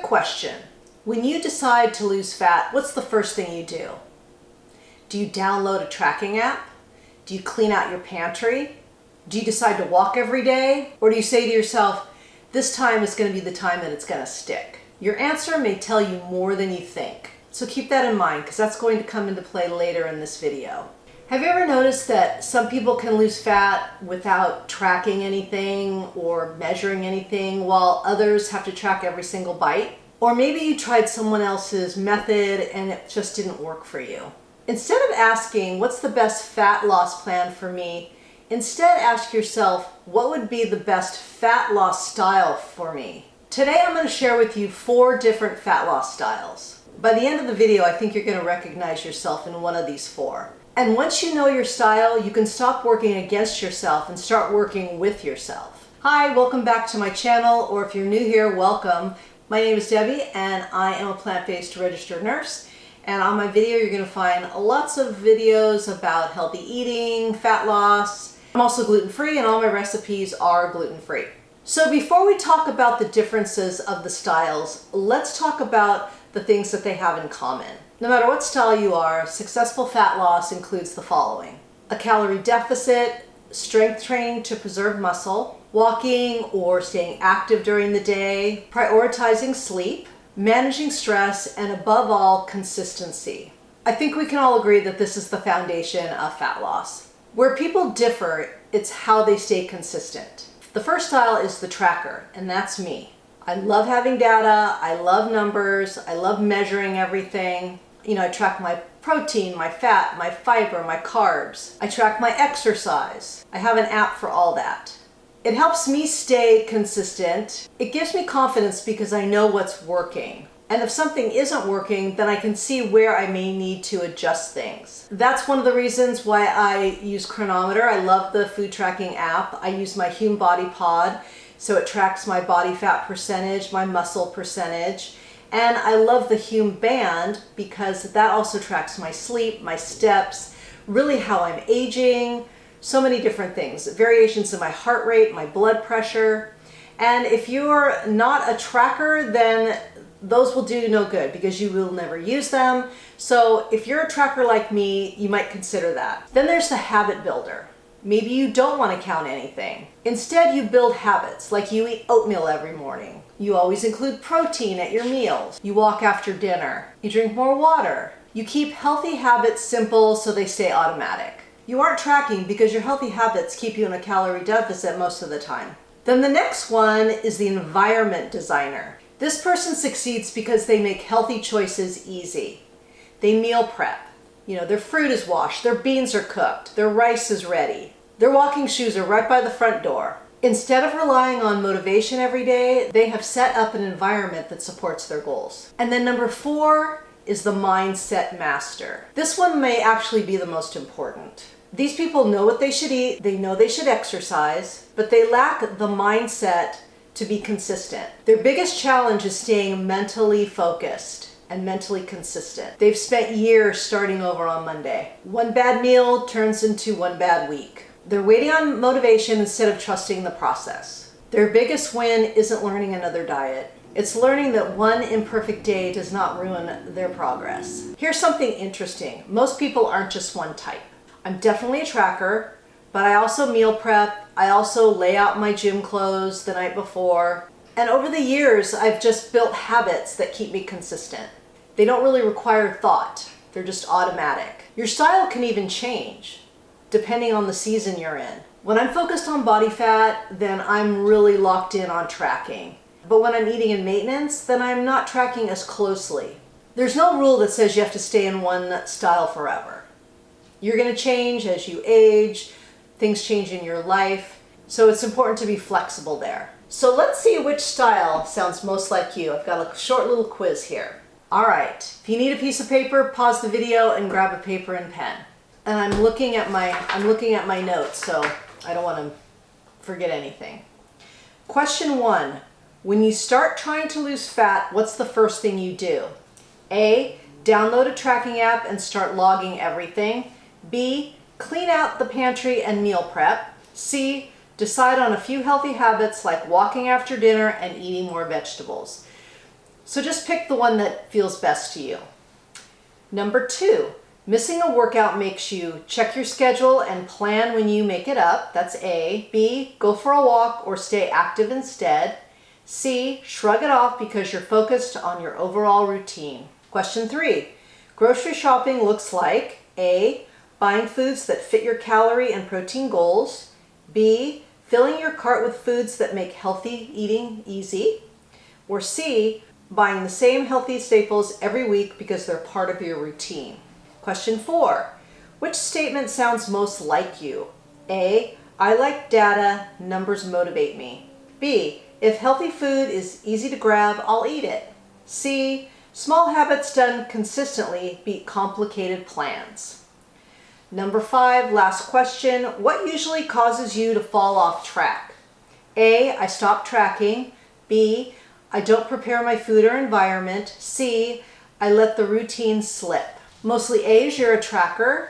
question. When you decide to lose fat, what's the first thing you do? Do you download a tracking app? Do you clean out your pantry? Do you decide to walk every day? Or do you say to yourself, this time is going to be the time that it's going to stick? Your answer may tell you more than you think. So keep that in mind, because that's going to come into play later in this video. Have you ever noticed that some people can lose fat without tracking anything or measuring anything, while others have to track every single bite? Or maybe you tried someone else's method and it just didn't work for you. Instead of asking, what's the best fat loss plan for me? Instead, ask yourself, what would be the best fat loss style for me? Today, I'm going to share with you 4 different fat loss styles. By the end of the video, I think you're going to recognize yourself in one of these 4. And once you know your style, you can stop working against yourself and start working with yourself. Hi, welcome back to my channel, or if you're new here, welcome. My name is Debbie, and I am a plant-based registered nurse. And on my video, you're going to find lots of videos about healthy eating, fat loss. I'm also gluten-free, and all my recipes are gluten-free. So before we talk about the differences of the styles, let's talk about the things that they have in common. No matter what style you are, successful fat loss includes the following: a calorie deficit, strength training to preserve muscle, walking or staying active during the day, prioritizing sleep, managing stress, and above all, consistency. I think we can all agree that this is the foundation of fat loss. Where people differ, it's how they stay consistent. The first style is the tracker, and that's me. I love having data, I love numbers, I love measuring everything. You know, I track my protein, my fat, my fiber, my carbs. I track my exercise. I have an app for all that. It helps me stay consistent. It gives me confidence because I know what's working. And if something isn't working, then I can see where I may need to adjust things. That's one of the reasons why I use Chronometer. I love the food tracking app. I use my Hume Body Pod, so it tracks my body fat percentage, my muscle percentage. And I love the Hume Band because that also tracks my sleep, my steps, really how I'm aging, so many different things, variations in my heart rate, my blood pressure. And if you're not a tracker, then those will do no good because you will never use them. So if you're a tracker like me, you might consider that. Then there's the habit builder. Maybe you don't want to count anything. Instead, you build habits, like you eat oatmeal every morning. You always include protein at your meals. You walk after dinner. You drink more water. You keep healthy habits simple so they stay automatic. You aren't tracking because your healthy habits keep you in a calorie deficit most of the time. Then the next one is the environment designer. This person succeeds because they make healthy choices easy. They meal prep. You know, their fruit is washed, their beans are cooked, their rice is ready. Their walking shoes are right by the front door. Instead of relying on motivation every day, they have set up an environment that supports their goals. And then number 4 is the mindset master. This one may actually be the most important. These people know what they should eat, they know they should exercise, but they lack the mindset to be consistent. Their biggest challenge is staying mentally focused and mentally consistent. They've spent years starting over on Monday. One bad meal turns into one bad week. They're waiting on motivation instead of trusting the process. Their biggest win isn't learning another diet. It's learning that one imperfect day does not ruin their progress. Here's something interesting. Most people aren't just one type. I'm definitely a tracker, but I also meal prep. I also lay out my gym clothes the night before. And over the years, I've just built habits that keep me consistent. They don't really require thought. They're just automatic. Your style can even change depending on the season you're in. When I'm focused on body fat, then I'm really locked in on tracking. But when I'm eating in maintenance, then I'm not tracking as closely. There's no rule that says you have to stay in one style forever. You're going to change as you age, things change in your life, so it's important to be flexible there. So let's see which style sounds most like you. I've got a short little quiz here. All right, if you need a piece of paper, pause the video and grab a paper and pen. And I'm looking at my notes, so I don't want to forget anything. Question 1. When you start trying to lose fat, what's the first thing you do? A, download a tracking app and start logging everything. B, clean out the pantry and meal prep. C, decide on a few healthy habits like walking after dinner and eating more vegetables. So just pick the one that feels best to you. Number 2, missing a workout makes you check your schedule and plan when you make it up. That's A. B, go for a walk or stay active instead. C, shrug it off because you're focused on your overall routine. Question 3, grocery shopping looks like A, buying foods that fit your calorie and protein goals. B, filling your cart with foods that make healthy eating easy. Or C, buying the same healthy staples every week because they're part of your routine. Question 4, which statement sounds most like you? A, I like data, numbers motivate me. B, if healthy food is easy to grab, I'll eat it. C, small habits done consistently beat complicated plans. Number 5, last question, what usually causes you to fall off track? A, I stop tracking. B, I don't prepare my food or environment. C, I let the routine slip. Mostly A's, you're a tracker.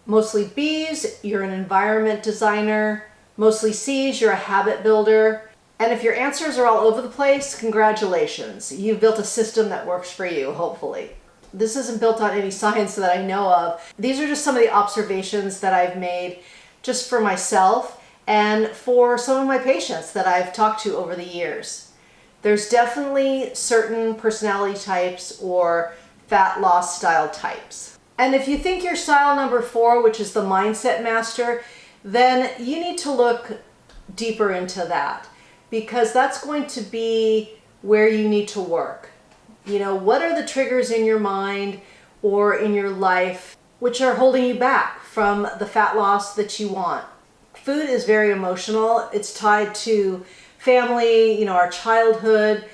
Mostly B's, you're an environment designer. Mostly C's, you're a habit builder. And if your answers are all over the place, congratulations. You've built a system that works for you, hopefully. This isn't built on any science that I know of. These are just some of the observations that I've made just for myself and for some of my patients that I've talked to over the years. There's definitely certain personality types or fat loss style types. And if you think you're style number 4, which is the mindset master, then you need to look deeper into that because that's going to be where you need to work. You know, what are the triggers in your mind or in your life which are holding you back from the fat loss that you want? Food is very emotional. It's tied to family, our childhood,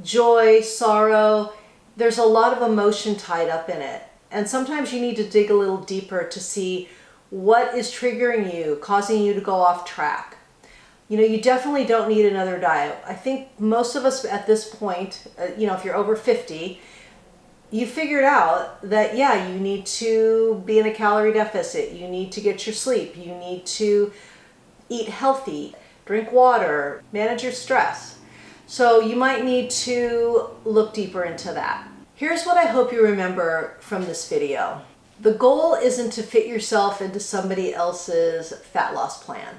joy, sorrow. There's a lot of emotion tied up in it. And sometimes you need to dig a little deeper to see what is triggering you, causing you to go off track. You definitely don't need another diet. I think most of us at this point, if you're over 50, you figured out that, you need to be in a calorie deficit. You need to get your sleep. You need to eat healthy, drink water, manage your stress. So you might need to look deeper into that. Here's what I hope you remember from this video. The goal isn't to fit yourself into somebody else's fat loss plan.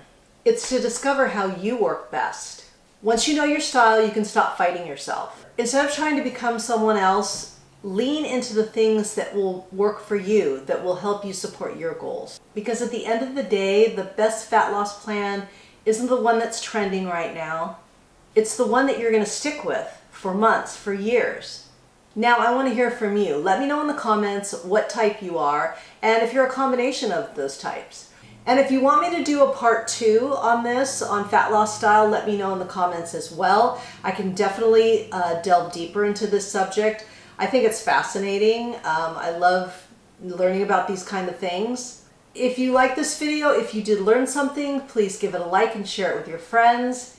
It's to discover how you work best. Once you know your style, you can stop fighting yourself. Instead of trying to become someone else, lean into the things that will work for you, that will help you support your goals. Because at the end of the day, the best fat loss plan isn't the one that's trending right now. It's the one that you're going to stick with for months, for years. Now I want to hear from you. Let me know in the comments what type you are and if you're a combination of those types. And if you want me to do a part 2 on this, on fat loss style, let me know in the comments as well. I can definitely delve deeper into this subject. I think it's fascinating. I love learning about these kind of things. If you like this video, if you did learn something, please give it a like and share it with your friends.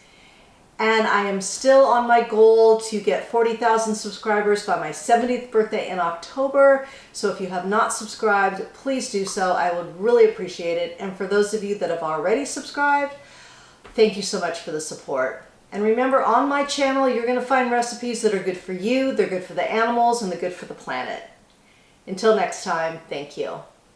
And I am still on my goal to get 40,000 subscribers by my 70th birthday in October. So if you have not subscribed, please do so. I would really appreciate it. And for those of you that have already subscribed, thank you so much for the support. And remember, on my channel, you're going to find recipes that are good for you, they're good for the animals, and they're good for the planet. Until next time, thank you.